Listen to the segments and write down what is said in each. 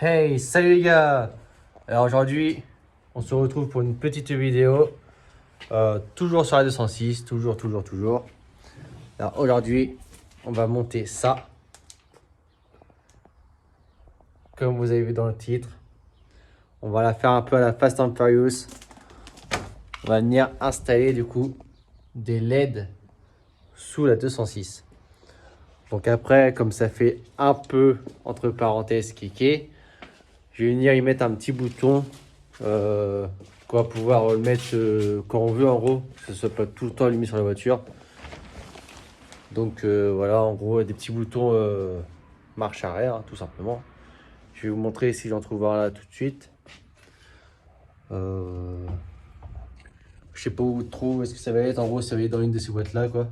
Hey, salut les gars! Alors aujourd'hui, on se retrouve pour une petite vidéo, toujours sur la 206, toujours. Alors aujourd'hui, on va monter ça, comme vous avez vu dans le titre. On va la faire un peu à la Fast and Furious. On va venir installer du coup des LED sous la 206. Donc après, comme ça fait un peu, entre parenthèses, kéké, je vais venir y mettre un petit bouton qu'on va pouvoir le mettre quand on veut, en gros, que ce soit pas tout le temps allumé sur la voiture. Donc voilà, en gros, des petits boutons marche arrière, tout simplement. Je vais vous montrer si j'en trouve un là tout de suite. Je sais pas où trop est-ce que ça va être. En gros, ça va être dans une de ces boîtes là, quoi.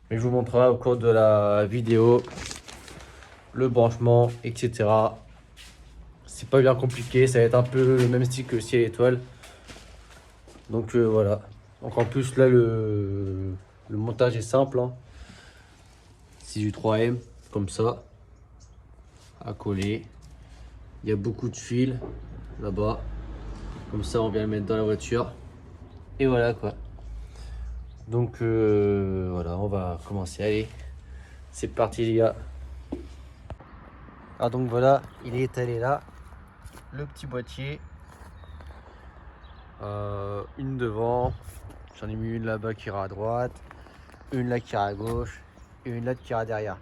Mais je vous montrerai au cours de la vidéo le branchement, etc. C'est pas bien compliqué, ça va être un peu le même style que le ciel étoile. Donc voilà. Donc en plus là le montage est simple, hein. C'est du 3M comme ça à coller. Il y a beaucoup de fils là-bas. Comme ça on vient le mettre dans la voiture. Et voilà quoi. Donc voilà, on va commencer. Allez, c'est parti les gars. Ah donc voilà, il est étalé là. Le petit boîtier. Une devant. J'en ai mis une là-bas qui ira à droite. Une là qui ira à gauche. Et une là qui ira derrière.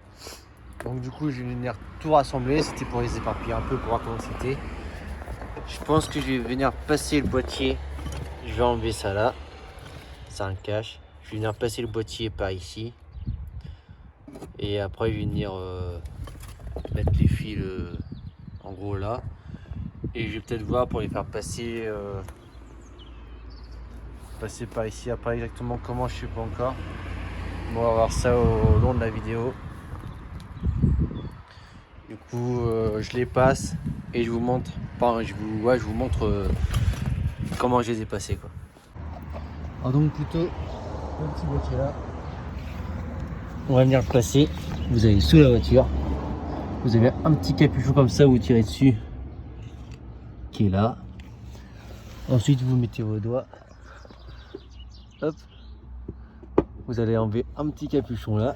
Donc du coup je vais venir tout rassembler. C'était pour les éparpiller un peu, pour voir comment c'était. Je pense que je vais venir passer le boîtier. Je vais enlever ça là. C'est un cache. Je vais venir passer le boîtier par ici. Et après je vais venir mettre les fils en gros là. Et je vais peut-être voir pour les faire passer par ici. Après exactement comment, je sais pas encore. On va voir ça au long de la vidéo. Du coup je les passe et je vous montre. Enfin je vous montre comment je les ai passés quoi. Alors donc plutôt le petit boîtier là. On va venir le placer. Vous avez sous la voiture. Vous avez un petit capuchon comme ça, vous tirez dessus, qui est là. Ensuite, vous mettez vos doigts. Hop. Vous allez enlever un petit capuchon là.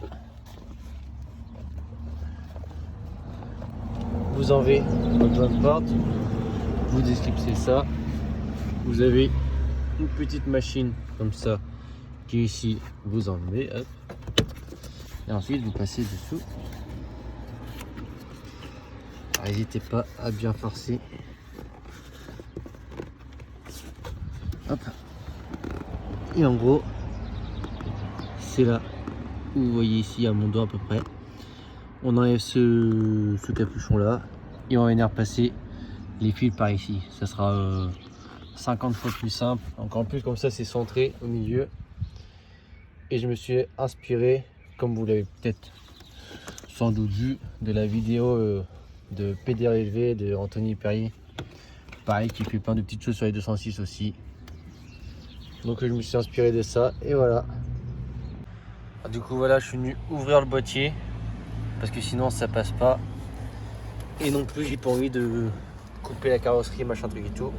Vous enlevez votre joint porte. Vous déclipsez ça. Vous avez une petite machine comme ça qui est ici. Vous enlevez. Hop. Et ensuite, vous passez dessous. N'hésitez pas à bien forcer. Hop. Et en gros, c'est là où vous voyez ici à mon doigt à peu près. On enlève ce capuchon là et on va venir passer les fils par ici. Ça sera 50 fois plus simple. Encore plus comme ça, c'est centré au milieu. Et je me suis inspiré, comme vous l'avez peut-être sans doute vu, de la vidéo de PDRLV de Anthony Perrier. Pareil, qui fait plein de petites choses sur les 206 aussi. Donc je me suis inspiré de ça et voilà. Du coup voilà, je suis venu ouvrir le boîtier parce que sinon ça passe pas. Et non plus j'ai pas envie de couper la carrosserie, machin truc et tout.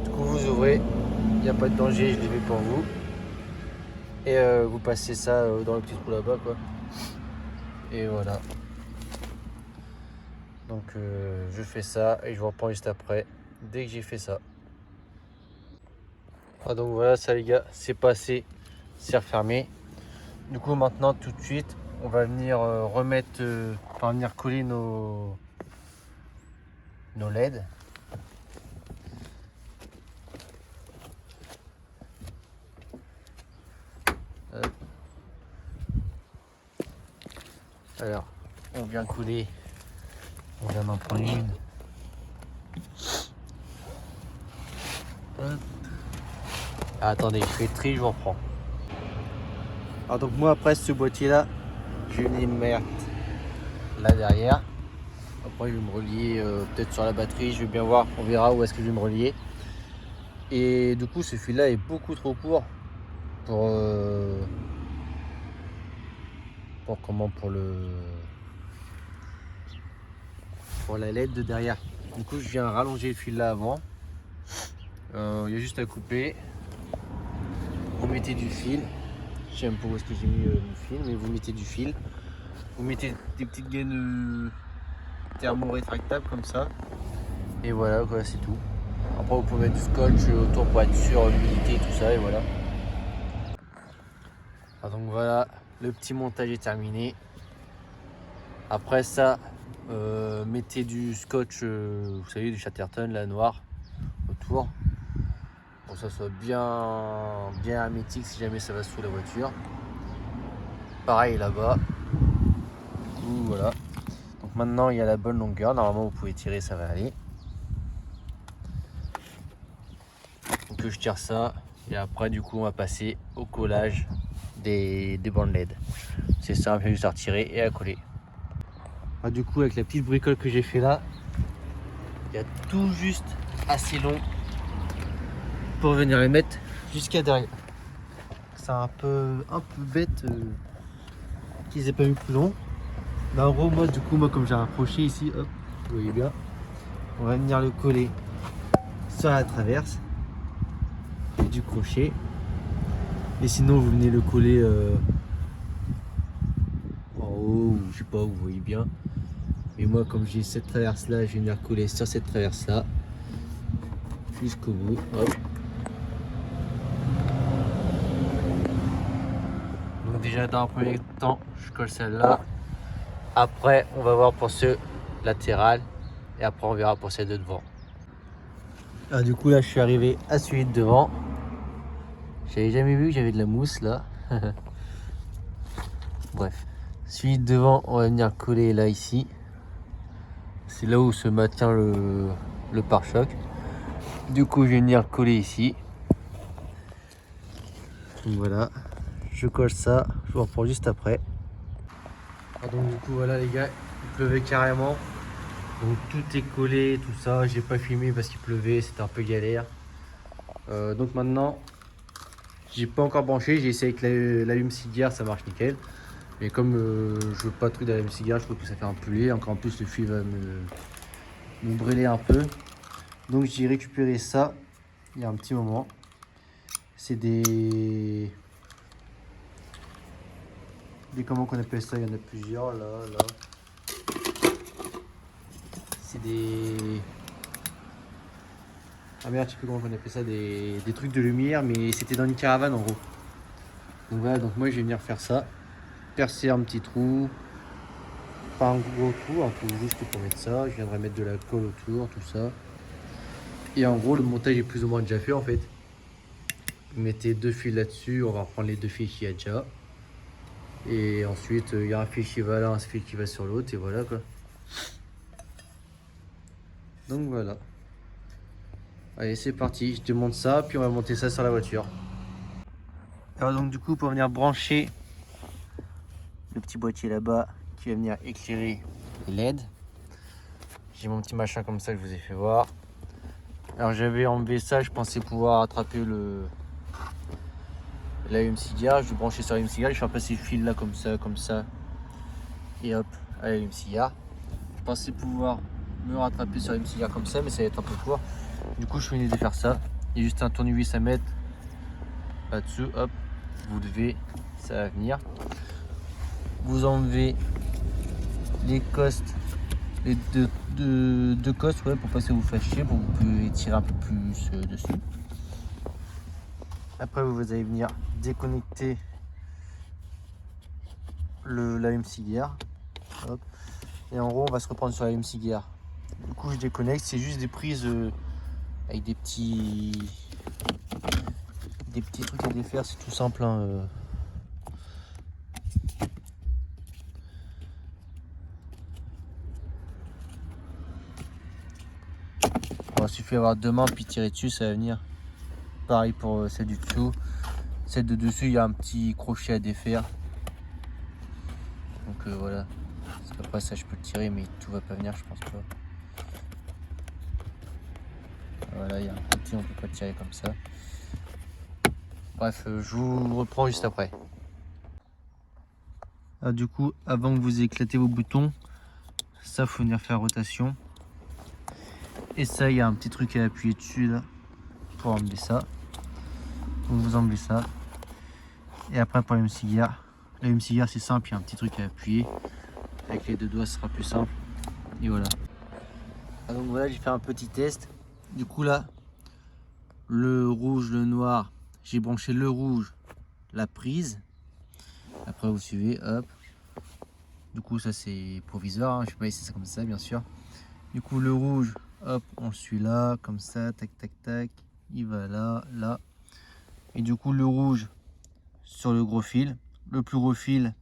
Du coup vous ouvrez, il n'y a pas de danger, je l'ai fait pour vous. Et vous passez ça dans le petit trou là-bas quoi. Et voilà. Donc je fais ça et je vous reprends juste après, dès que j'ai fait ça. Ah donc voilà ça les gars, c'est passé, c'est refermé. Du coup maintenant tout de suite on va venir remettre, enfin venir coller nos LED. Alors on vient coller, on vient d'en prendre une. Hop. Ah, attendez, je fais le tri, je vous reprends. Alors donc moi après ce boîtier là, je vais venir mettre là derrière. Après je vais me relier peut-être sur la batterie, je vais bien voir, on verra où est-ce que je vais me relier. Et du coup ce fil là est beaucoup trop court pour pour la LED de derrière. Du coup, je viens rallonger le fil là avant. Il y a juste à couper. Vous mettez du fil. Je sais même pas où est-ce que j'ai mis mon fil, mais vous mettez du fil. Vous mettez des petites gaines thermo-rétractables comme ça. Et voilà, quoi, c'est tout. Après, vous pouvez mettre du scotch autour pour être sûr de l'humidité et tout ça. Et voilà. Ah, donc voilà, le petit montage est terminé. Après ça, mettez du scotch, vous savez, du Chatterton, la noire, autour. Pour que ça soit bien hermétique si jamais ça va sous la voiture. Pareil là-bas. Du coup, voilà. Donc maintenant, il y a la bonne longueur. Normalement, vous pouvez tirer, ça va aller. Donc je tire ça. Et après, du coup, on va passer au collage des bandes LED. C'est simple, juste à retirer et à coller. Ah, du coup, avec la petite bricole que j'ai fait là, il y a tout juste assez long pour venir les mettre jusqu'à derrière. C'est un peu bête qu'ils aient pas eu plus long. Mais en gros, moi comme j'ai un crochet ici, hop, vous voyez bien, on va venir le coller sur la traverse du crochet. Et sinon, vous venez le coller en haut, ou je sais pas, vous voyez bien. Mais moi, comme j'ai cette traverse là, je vais venir coller sur cette traverse là jusqu'au bout. Hop. Donc déjà dans un premier temps, je colle celle-là. Après, on va voir pour ce latéral et après on verra pour celle de devant. Ah, du coup là, je suis arrivé à celui de devant. J'avais jamais vu que j'avais de la mousse là. Bref, celui de devant, on va venir coller là ici. C'est là où se maintient le pare-choc. Du coup, je vais venir coller ici. Donc voilà, je colle ça. Je vous reprends juste après. Ah, donc du coup voilà les gars, il pleuvait carrément. Donc tout est collé, tout ça. J'ai pas filmé parce qu'il pleuvait, c'était un peu galère. Donc maintenant, j'ai pas encore branché. J'ai essayé avec l'allume-cigare, ça marche nickel. Mais comme je veux pas de truc d'allume-cigare, je trouve que ça fait un peu laid. Encore en plus, le fil va me brûler un peu. Donc j'ai récupéré ça il y a un petit moment. C'est des comment qu'on appelle ça? Il y en a plusieurs là. C'est des... Ah merde, je sais plus comment on appelle ça, des trucs de lumière, mais c'était dans une caravane en gros. Donc voilà, donc moi je vais venir faire ça. Percer un petit trou. Pas un gros trou, un trou juste pour mettre ça. Je viendrai mettre de la colle autour, tout ça. Et en gros, le montage est plus ou moins déjà fait en fait. Vous mettez deux fils là-dessus, on va reprendre les deux fils qu'il y a déjà. Et ensuite, il y a un fil qui va là, un fil qui va sur l'autre, et voilà quoi. Donc voilà. Allez, c'est parti, je te monte ça, puis on va monter ça sur la voiture. Alors donc du coup, pour venir brancher le petit boîtier là-bas, qui va venir éclairer les LED. J'ai mon petit machin comme ça que je vous ai fait voir. Alors j'avais enlevé ça, je pensais pouvoir attraper l'allume-cigare. Je vais brancher sur l'allume-cigare, je vais passer le fil là comme ça. Et hop, à l'allume-cigare. Je pensais pouvoir me rattraper sur l'allume-cigare comme ça, mais ça va être un peu court. Du coup, je finis de faire ça. Il y a juste un tournevis à mettre là-dessus, hop, vous levez, ça va venir. Vous enlevez les costes, les deux costes, ouais, pour pas que ça vous fasse chier, pour que vous pouvez tirer un peu plus dessus. Après, vous allez venir déconnecter l'allume-cigare. Hop. Et en gros, on va se reprendre sur l'allume-cigare. Du coup, je déconnecte, c'est juste des prises avec des petits trucs à défaire, c'est tout simple. Hein, Il suffit d'avoir deux mains puis tirer dessus, ça va venir. Pareil pour celle du dessous. Celle de dessus, il y a un petit crochet à défaire. Donc voilà. Après ça, je peux le tirer, mais tout va pas venir, je pense pas. Voilà, il y a un petit, on peut pas le tirer comme ça. Bref, je vous reprends juste après. Ah, du coup, avant que vous éclatez vos boutons, ça faut venir faire rotation. Et ça, il y a un petit truc à appuyer dessus là pour enlever ça. Donc vous enlevez ça. Et après pour la cigar c'est simple, il y a un petit truc à appuyer. Avec les deux doigts ce sera plus simple. Et voilà. Ah, donc voilà, j'ai fait un petit test. Du coup là, le rouge, le noir, j'ai branché le rouge, la prise. Après vous suivez, hop. Du coup ça c'est provisoire, hein. Je vais pas laisser ça comme ça bien sûr. Du coup le rouge, hop, on le suit là, comme ça, tac tac tac. Il va là, là. Et du coup le rouge sur le gros fil. Le plus gros fil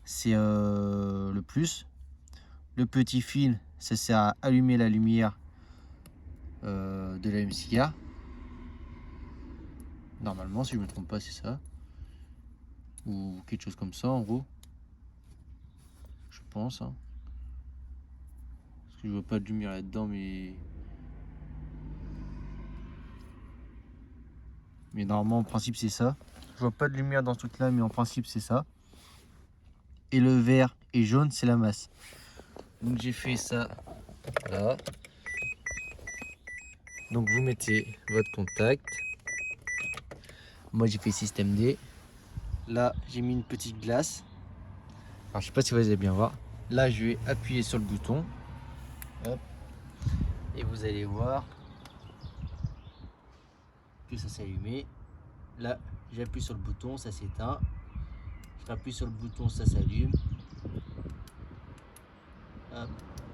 c'est le plus. Le petit fil ça sert à allumer la lumière de la cigare. Normalement si je me trompe pas c'est ça. Ou quelque chose comme ça en gros. Je pense. Hein. Parce que je vois pas de lumière là-dedans mais normalement en principe c'est ça. Je vois pas de lumière dans ce truc là mais en principe c'est ça. Et le vert et jaune c'est la masse. Donc j'ai fait ça là. Donc vous mettez votre contact. Moi j'ai fait système D. Là j'ai mis une petite glace. Alors je sais pas si vous allez bien voir. Là je vais appuyer sur le bouton. Hop. Et vous allez voir que ça s'est allumé. Là j'appuie sur le bouton, ça s'éteint. Je rappuie sur le bouton, ça s'allume.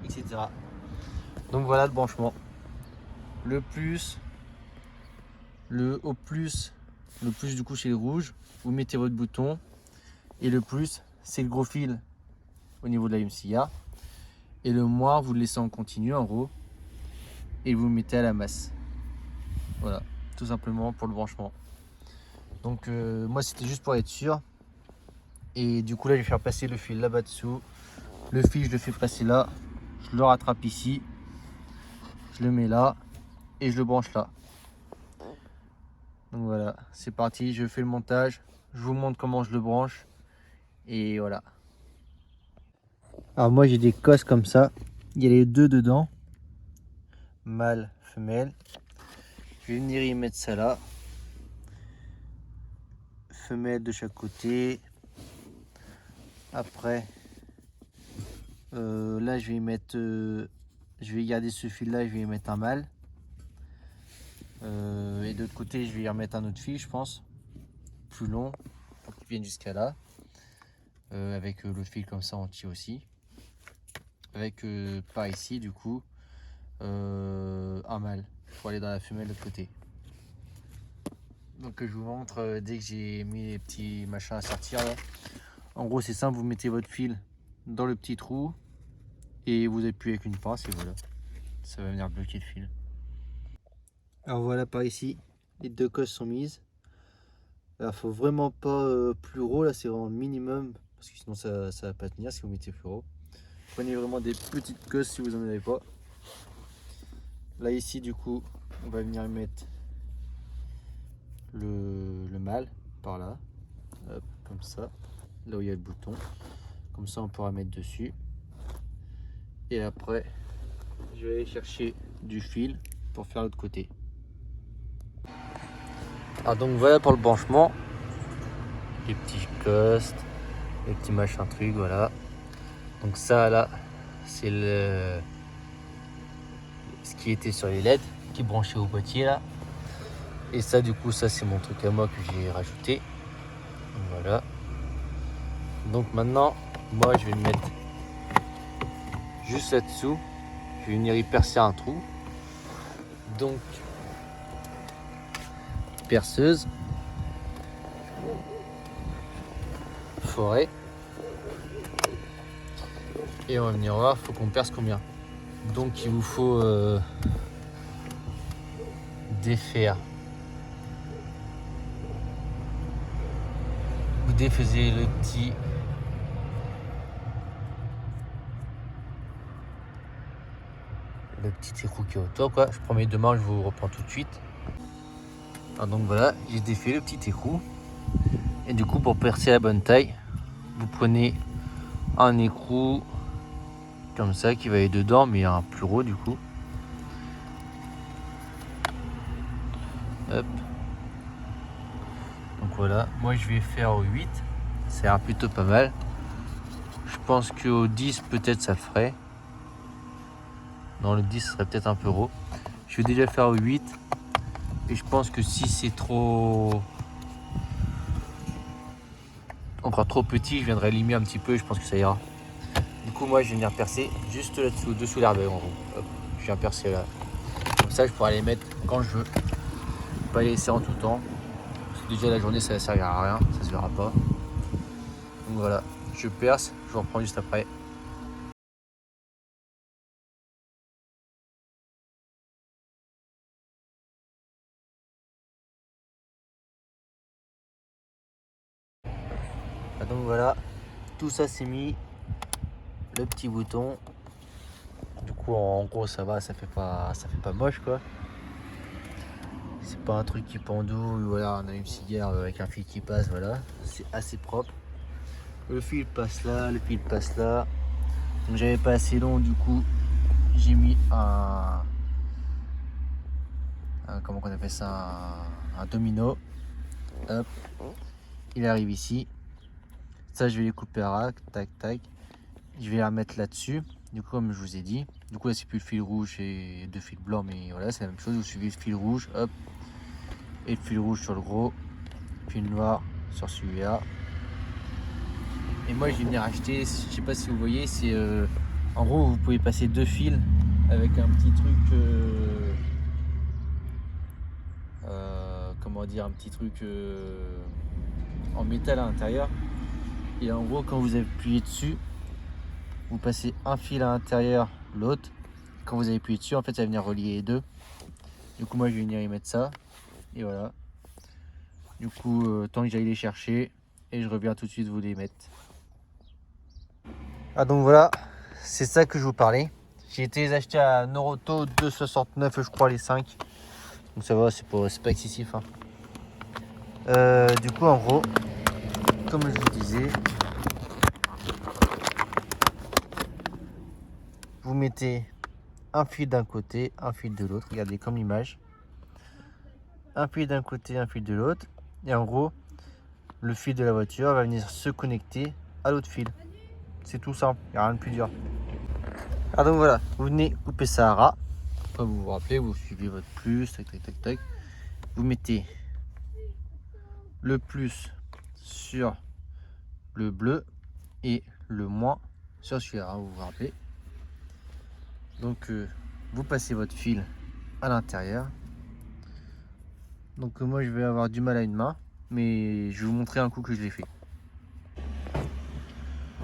Etc. Donc voilà le branchement. Le plus, le plus du coup chez le rouge, vous mettez votre bouton. Et le plus, c'est le gros fil au niveau de la cigare. Et le moins, vous le laissez en continu en gros. Et vous le mettez à la masse. Voilà, tout simplement pour le branchement. Donc moi c'était juste pour être sûr. Et du coup là je vais faire passer le fil là-bas dessous. Le fil je le fais passer là. Je le rattrape ici. Je le mets là. Et je le branche là. Donc voilà, c'est parti, je fais le montage. Je vous montre comment je le branche. Et voilà. Alors moi j'ai des cosses comme ça. Il y a les deux dedans. Mâle, femelle. Je vais venir y mettre ça là. Femelle de chaque côté. Après, là je vais y mettre, je vais garder ce fil là, je vais y mettre un mâle. Et de l'autre côté, je vais y remettre un autre fil, je pense, plus long, pour qu'il vienne jusqu'à là. Avec le fil comme ça entier aussi. Avec par ici, du coup, un mâle pour aller dans la femelle de l'autre côté. Donc je vous montre dès que j'ai mis les petits machins à sortir là. En gros c'est simple, vous mettez votre fil dans le petit trou et vous appuyez avec une pince et voilà, ça va venir bloquer le fil. Alors voilà, par ici les deux cosses sont mises. Alors faut vraiment pas plus gros, là c'est vraiment le minimum parce que sinon ça va pas tenir si vous mettez plus gros. Prenez vraiment des petites cosses si vous en avez pas. Là ici du coup on va venir mettre le mâle par là. Hop, comme ça, là où il y a le bouton, comme ça on pourra mettre dessus. Et après je vais aller chercher du fil pour faire l'autre côté. Alors donc voilà pour le branchement, les petits costes, les petits machins trucs, voilà. Donc ça là c'est ce qui était sur les LED qui est branché au boîtier là. Et ça du coup ça c'est mon truc à moi que j'ai rajouté. Voilà. Donc maintenant, moi je vais le mettre juste là-dessous. Je vais venir y percer un trou. Donc, perceuse, forêt. Et on va venir voir, il faut qu'on perce combien. Donc il vous faut défaire. Vous défaisez le petit écrou qui est autour quoi. Je prends mes deux mains, je vous reprends tout de suite. Alors donc voilà, j'ai défait le petit écrou. Et du coup pour percer la bonne taille, vous prenez un écrou comme ça qui va aller dedans, mais un plus gros du coup. Hop. Donc voilà, moi je vais faire au 8. Ça ira plutôt pas mal. Je pense qu'au 10 peut-être ça le ferait. Non, le 10 serait peut-être un peu gros. Je vais déjà faire au 8. Et je pense que si c'est trop... encore trop petit, je viendrai limer un petit peu et je pense que ça ira. Du coup moi je vais venir percer juste là-dessous, dessous l'herbe en gros. Hop, je viens percer là. Comme ça je pourrai les mettre quand je veux. Pas les laisser en tout temps. Parce que déjà la journée ça ne servira à rien, ça se verra pas. Donc voilà, je perce, je vous reprends juste après. Donc voilà, tout ça c'est mis, le petit bouton. Du coup en gros ça va, ça fait pas moche quoi. C'est pas un truc qui pendouille, voilà, on a une cigare avec un fil qui passe, voilà, c'est assez propre. Le fil passe là, le fil passe là. Donc j'avais pas assez long, du coup j'ai mis comment on appelle ça, un domino. Hop, il arrive ici. Ça je vais les couper à rack, tac tac. Je vais la mettre là-dessus. Du coup comme je vous ai dit, du coup là c'est plus le fil rouge et deux fils blancs, mais voilà c'est la même chose. Vous suivez le fil rouge, hop, et le fil rouge sur le gros, fil noir sur celui-là. Et moi je vais venir acheter, je sais pas si vous voyez, c'est en gros vous pouvez passer deux fils avec un petit truc comment dire, un petit truc en métal à l'intérieur. Et en gros quand vous appuyez dessus, vous passez un fil à l'intérieur, l'autre. Quand vous avez appuyé dessus, en fait ça va venir relier les deux. Du coup moi je vais venir y mettre ça. Et voilà. Du coup tant que j'aille les chercher, et je reviens tout de suite vous les mettre. Ah donc voilà, c'est ça que je vous parlais. J'ai été les acheter à Noroto 2,69 je crois les 5. Donc ça va, c'est pas excessif. Hein. Du coup en gros, comme je vous disais, vous mettez un fil d'un côté, un fil de l'autre. Regardez comme l'image. Un fil d'un côté, un fil de l'autre. Et en gros, le fil de la voiture va venir se connecter à l'autre fil. C'est tout simple, il n'y a rien de plus dur. Ah donc voilà, vous venez couper ça à ras. Comme vous vous rappelez, vous suivez votre plus, tac tac tac tac. Vous mettez le plus sur le bleu et le moins sur celui-là, vous vous rappelez. Donc vous passez votre fil à l'intérieur. Donc moi je vais avoir du mal à une main, mais je vais vous montrer un coup que je l'ai fait.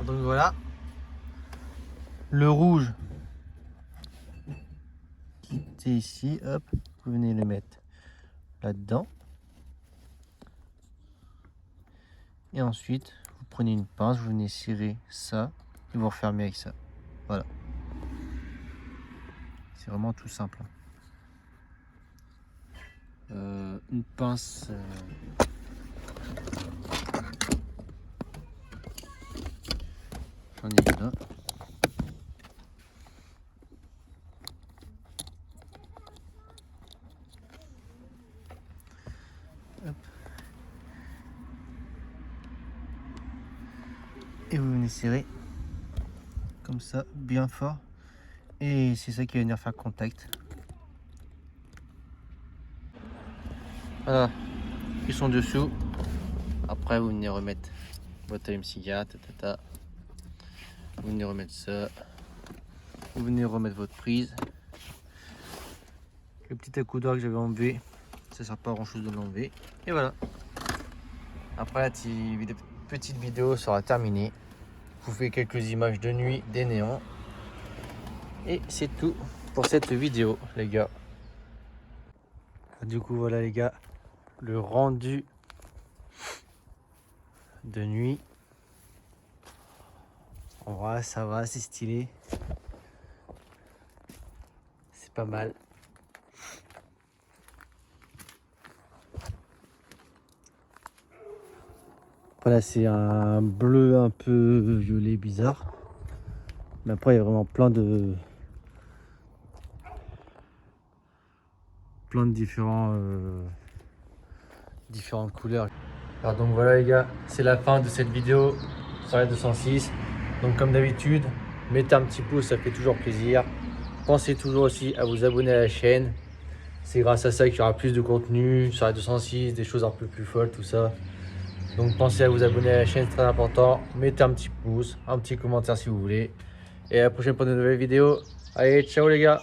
Donc voilà, le rouge qui est ici, hop, vous venez le mettre là-dedans. Et ensuite, vous prenez une pince, vous venez serrer ça et vous refermez avec ça. Voilà. C'est vraiment tout simple. Une pince. J'en ai une là. Hop. Et vous venez serrer comme ça, bien fort. Et c'est ça qui va venir faire contact. Voilà, ils sont dessous. Après, vous venez remettre votre allume-cigare, vous venez remettre ça. Vous venez remettre votre prise. Le petit accoudoir que j'avais enlevé, ça sert pas à grand chose de l'enlever. Et voilà. Après la petite vidéo sera terminée. Je vous fais quelques images de nuit, des néons. Et c'est tout pour cette vidéo, les gars. Du coup, voilà les gars, le rendu de nuit. En vrai, ça va, c'est stylé. C'est pas mal. Voilà, c'est un bleu un peu violet bizarre. Mais après, il y a vraiment plein de différents différentes couleurs. Alors donc voilà les gars, c'est la fin de cette vidéo sur la 206. Donc comme d'habitude, mettez un petit pouce, ça fait toujours plaisir. Pensez toujours aussi à vous abonner à la chaîne. C'est grâce à ça qu'il y aura plus de contenu sur la 206, des choses un peu plus folles, tout ça. Donc pensez à vous abonner à la chaîne, c'est très important. Mettez un petit pouce, un petit commentaire si vous voulez. Et à la prochaine pour de nouvelles vidéos. Allez, ciao les gars!